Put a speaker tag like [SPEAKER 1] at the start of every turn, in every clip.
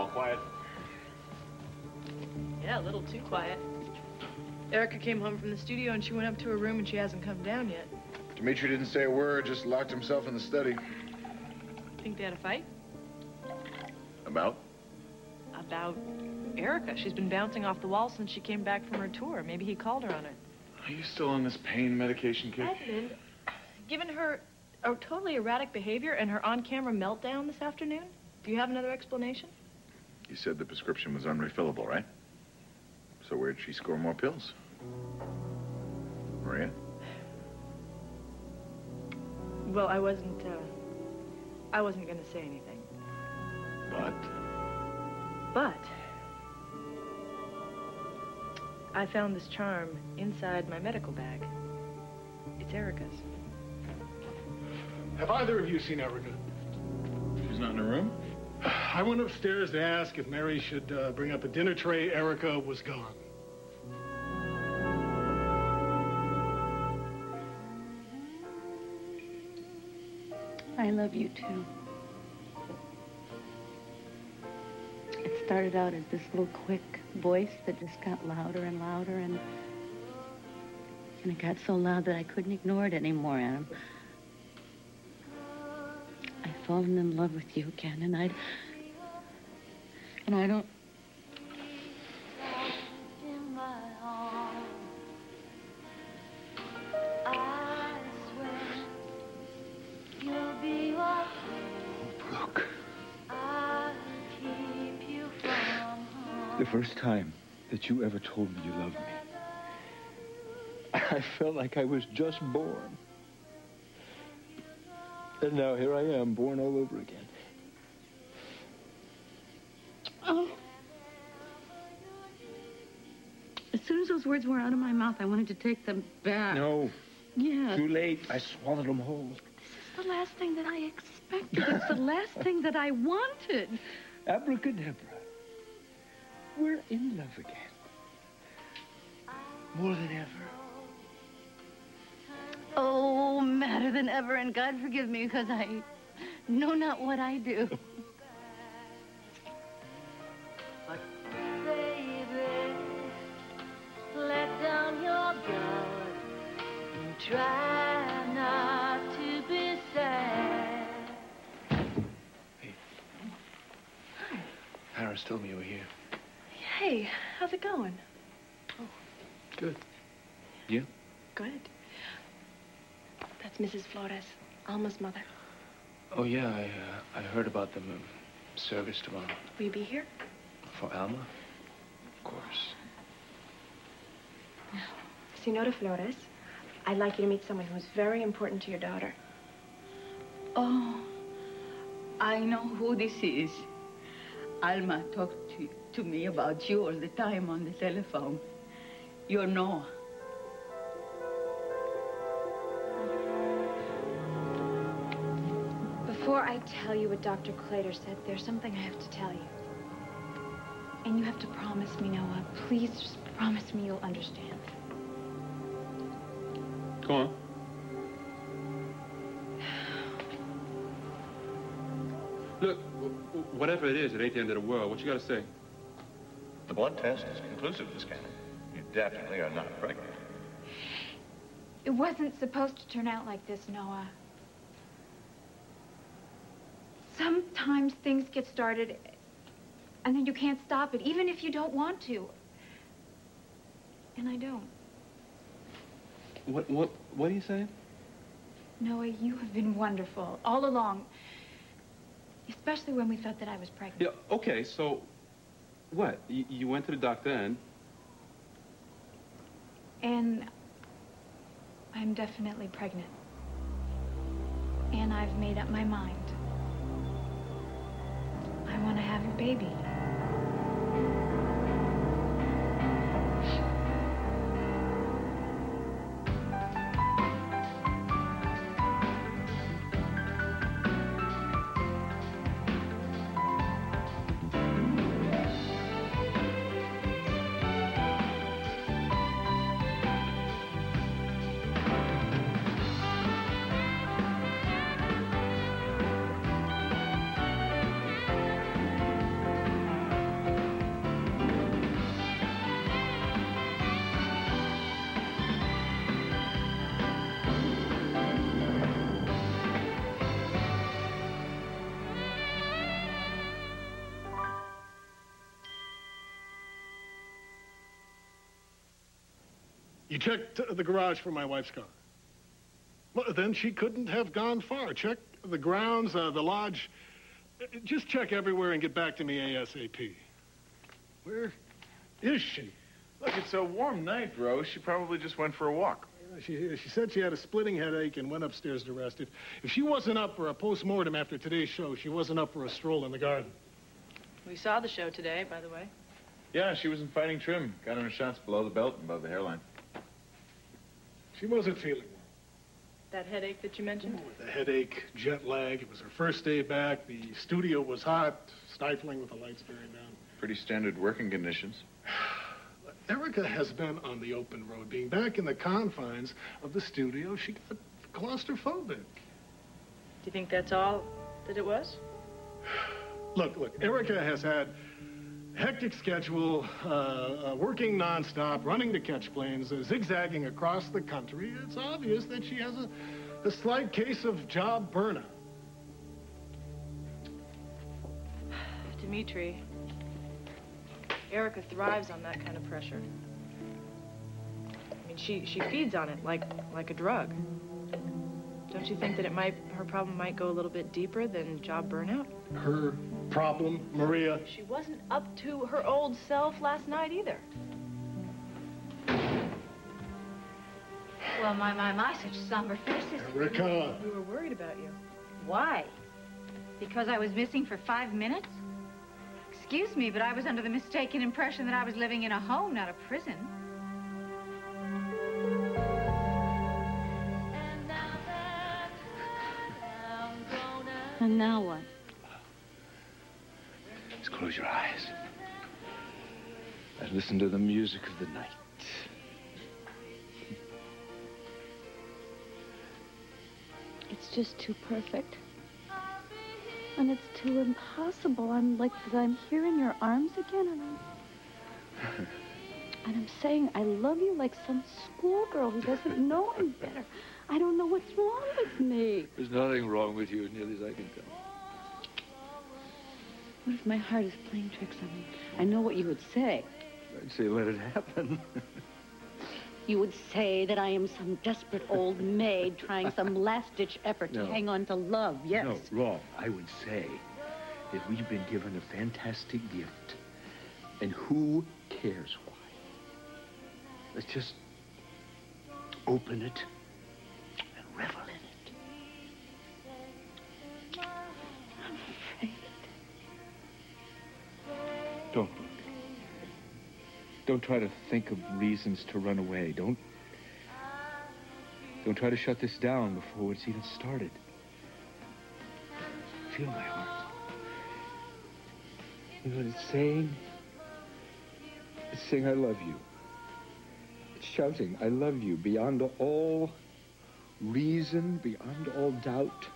[SPEAKER 1] All quiet?
[SPEAKER 2] Yeah, a little too quiet. Erica came home from the studio and she went up to her room and she hasn't come down yet.
[SPEAKER 3] Dimitri didn't say a word, just locked himself in the study.
[SPEAKER 2] Think they had a fight?
[SPEAKER 3] About?
[SPEAKER 2] About Erica. She's been bouncing off the wall since she came back from her tour. Maybe he called her on it.
[SPEAKER 3] Are you still on this pain medication kick?
[SPEAKER 2] Edmund, given her totally erratic behavior and her on-camera meltdown this afternoon, do you have another explanation?
[SPEAKER 3] You said the prescription was unrefillable, right? So where'd she score more pills? Maria?
[SPEAKER 2] Well, I wasn't going to say anything. But I found this charm inside my medical bag. It's Erica's.
[SPEAKER 4] Have either of you seen Erica?
[SPEAKER 3] She's not in her room?
[SPEAKER 4] I went upstairs to ask if Mary should bring up a dinner tray. Erica was gone.
[SPEAKER 5] I love you, too. It started out as this little quick voice that just got louder and louder, and it got so loud that I couldn't ignore it anymore, Adam. I've fallen in love with you again, and I don't...
[SPEAKER 6] The first time that you ever told me you loved me, I felt like I was just born. And now here I am, born all over again.
[SPEAKER 5] Oh. As soon as those words were out of my mouth, I wanted to take them back.
[SPEAKER 6] No.
[SPEAKER 5] Yeah.
[SPEAKER 6] Too late. I swallowed them whole.
[SPEAKER 5] This is the last thing that I expected. It's the last thing that I wanted.
[SPEAKER 6] Abracadabra. We're in love again. More than ever.
[SPEAKER 5] Oh, madder than ever, and God forgive me, because I know not what I do.
[SPEAKER 7] But baby, let down your guard and try not to be sad.
[SPEAKER 6] Hey. Hi. Harris told me you were here.
[SPEAKER 2] Hey, how's it going?
[SPEAKER 6] Oh, good. You?
[SPEAKER 2] Good. That's Mrs. Flores, Alma's mother.
[SPEAKER 6] Oh, yeah, I heard about the service tomorrow.
[SPEAKER 2] Will you be here?
[SPEAKER 6] For Alma? Of course.
[SPEAKER 2] Senora Flores, I'd like you to meet someone who's very important to your daughter.
[SPEAKER 5] Oh, I know who this is. Alma talked to me about you all the time on the telephone. You're Noah.
[SPEAKER 8] Before I tell you what Dr. Clater said, there's something I have to tell you. And you have to promise me, Noah. Please just promise me you'll understand.
[SPEAKER 1] Go on. Look, whatever it is, it ain't the end of the world. What you got to say?
[SPEAKER 9] The blood test is conclusive, Miss Cannon. You definitely are not pregnant.
[SPEAKER 8] It wasn't supposed to turn out like this, Noah. Sometimes things get started, and then you can't stop it, even if you don't want to. And I don't.
[SPEAKER 1] What are you saying?
[SPEAKER 8] Noah, you have been wonderful all along. Especially when we thought that I was pregnant.
[SPEAKER 1] Yeah, okay, so what? You went to the doctor and?
[SPEAKER 8] And I'm definitely pregnant. And I've made up my mind. I want to have a baby.
[SPEAKER 4] You checked the garage for my wife's car. Well, then she couldn't have gone far. Check the grounds, the lodge. Just check everywhere and get back to me ASAP. Where is she?
[SPEAKER 3] Look, it's a warm night, Rose. She probably just went for a walk.
[SPEAKER 4] She said she had a splitting headache and went upstairs to rest. If she wasn't up for a post-mortem after today's show, she wasn't up for a stroll in the garden.
[SPEAKER 2] We saw the show today, by the way.
[SPEAKER 3] Yeah, she was in fighting trim. Got her shots below the belt and above the hairline.
[SPEAKER 4] She wasn't feeling well.
[SPEAKER 2] That headache that you mentioned?
[SPEAKER 4] The headache, jet lag. It was her first day back. The studio was hot, stifling with the lights very down.
[SPEAKER 3] Pretty standard working conditions.
[SPEAKER 4] Erica has been on the open road. Being back in the confines of the studio, she got claustrophobic.
[SPEAKER 2] Do you think that's all that it was?
[SPEAKER 4] Look, Erica has had a hectic schedule, working nonstop, running to catch planes, zigzagging across the country. It's obvious that she has a slight case of job burnout.
[SPEAKER 2] Dimitri, Erica thrives on that kind of pressure. I mean, she feeds on it like a drug. Don't you think that her problem might go a little bit deeper than job burnout?
[SPEAKER 4] Her problem, Maria?
[SPEAKER 2] She wasn't up to her old self last night either.
[SPEAKER 5] Well, my, such somber faces.
[SPEAKER 4] Erica!
[SPEAKER 2] We were worried about you.
[SPEAKER 5] Why? Because I was missing for 5 minutes? Excuse me, but I was under the mistaken impression that I was living in a home, not a prison. And now what?
[SPEAKER 6] Just close your eyes and listen to the music of the night.
[SPEAKER 10] It's just too perfect. And it's too impossible. I'm here in your arms again, and I'm saying I love you like some schoolgirl who doesn't know any better. I don't know what's wrong with me.
[SPEAKER 6] There's nothing wrong with you, as nearly as I can tell.
[SPEAKER 10] What if my heart is playing tricks on me? I know what you would say.
[SPEAKER 6] I'd say let it happen.
[SPEAKER 10] You would say that I am some desperate old maid trying some last-ditch effort to hang on to love, yes.
[SPEAKER 6] No, wrong. I would say that we've been given a fantastic gift, and who cares why? Let's just open it and revel in it.
[SPEAKER 10] I'm afraid.
[SPEAKER 6] Don't look. Don't try to think of reasons to run away. Don't try to shut this down before it's even started. Feel my heart. You know what it's saying? It's saying, I love you. It's shouting, I love you, beyond all reason, beyond all doubt.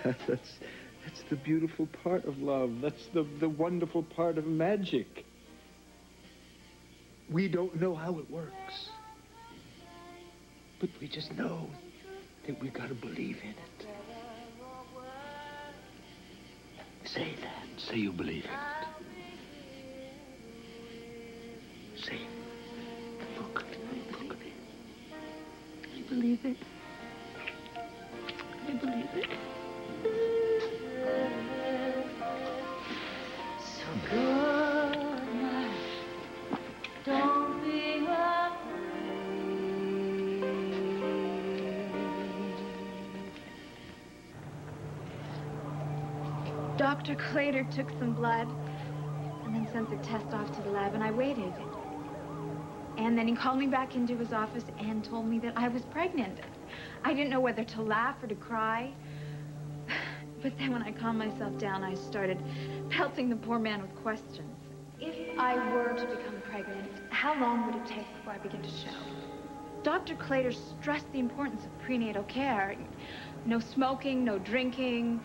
[SPEAKER 6] That's the beautiful part of love. That's the wonderful part of magic. We don't know how it works. But we just know that we've got to believe in it. Say that. Say you believe in it. Say it. Look at me.
[SPEAKER 10] I believe it. I believe it.
[SPEAKER 7] So good night. Don't be afraid.
[SPEAKER 8] Dr. Clater took some blood and then sent the test off to the lab, and I waited. And then he called me back into his office and told me that I was pregnant. I didn't know whether to laugh or to cry. But then when I calmed myself down, I started pelting the poor man with questions. If I were to become pregnant, how long would it take before I begin to show? Dr. Clater stressed the importance of prenatal care. No smoking, no drinking,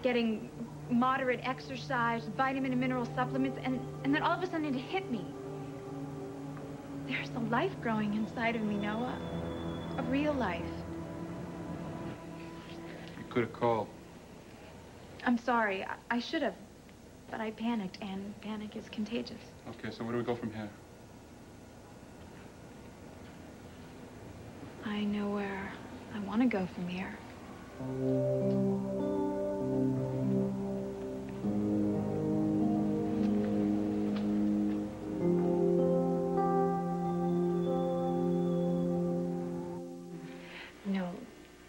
[SPEAKER 8] getting moderate exercise, vitamin and mineral supplements, and then all of a sudden it hit me. There's a life growing inside of me, Noah. A real life.
[SPEAKER 1] You could have called.
[SPEAKER 8] I'm sorry. I should have. But I panicked, and panic is contagious.
[SPEAKER 1] Okay, so where do we go from here?
[SPEAKER 8] I know where I want to go from here.
[SPEAKER 2] No,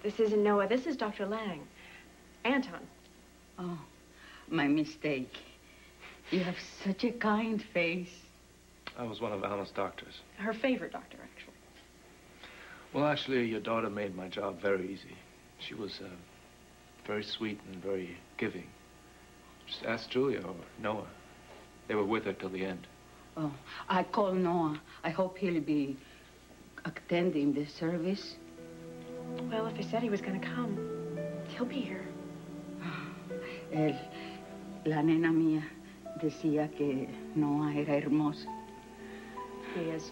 [SPEAKER 2] this isn't Noah. This is Dr. Lang. Anton.
[SPEAKER 5] Oh, my mistake. You have such a kind face.
[SPEAKER 11] I was one of Alma's doctors.
[SPEAKER 2] Her favorite doctor, actually.
[SPEAKER 11] Well, actually, your daughter made my job very easy. She was very sweet and very giving. Just ask Julia or Noah. They were with her till the end.
[SPEAKER 5] Oh, I called Noah. I hope he'll be attending the service.
[SPEAKER 2] Well, if he said he was going to come, he'll be here.
[SPEAKER 5] La nena mía decía que Noah era hermoso.
[SPEAKER 2] He is.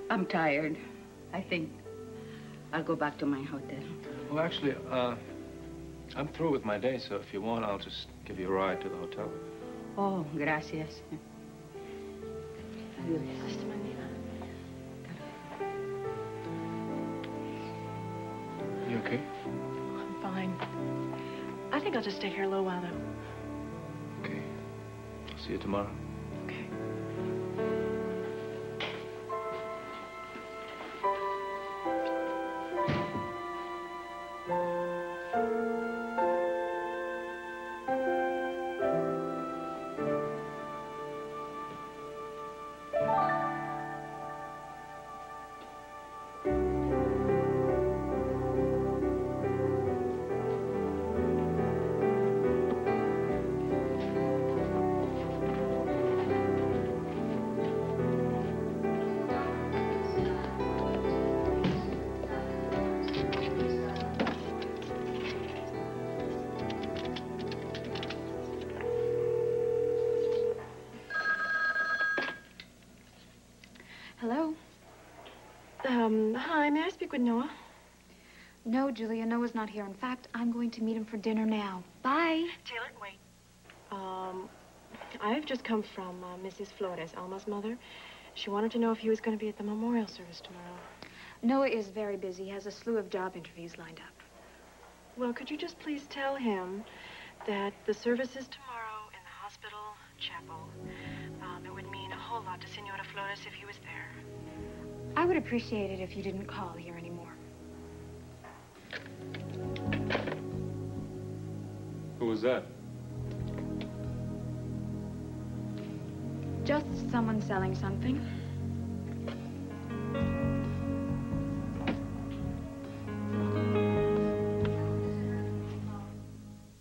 [SPEAKER 5] I'm tired. I think I'll go back to my hotel.
[SPEAKER 11] Well, actually, I'm through with my day, so if you want, I'll just give you a ride to the hotel.
[SPEAKER 5] Oh, gracias. Adiós.
[SPEAKER 2] Hasta mañana.
[SPEAKER 11] You okay?
[SPEAKER 2] I'm fine. I think I'll just stay here a little while, though.
[SPEAKER 11] Okay. I'll see you tomorrow.
[SPEAKER 2] Okay.
[SPEAKER 8] Hello?
[SPEAKER 2] Hi, may I speak with Noah?
[SPEAKER 8] No, Julia, Noah's not here. In fact, I'm going to meet him for dinner now. Bye.
[SPEAKER 2] Taylor, wait. I've just come from Mrs. Flores, Alma's mother. She wanted to know if he was going to be at the memorial service tomorrow.
[SPEAKER 8] Noah is very busy. He has a slew of job interviews lined up.
[SPEAKER 2] Well, could you just please tell him that the service is tomorrow in the hospital chapel. It would mean a whole lot to Senora Flores if he was there.
[SPEAKER 8] I would appreciate it if you didn't call here anymore.
[SPEAKER 1] Who was that?
[SPEAKER 8] Just someone selling something.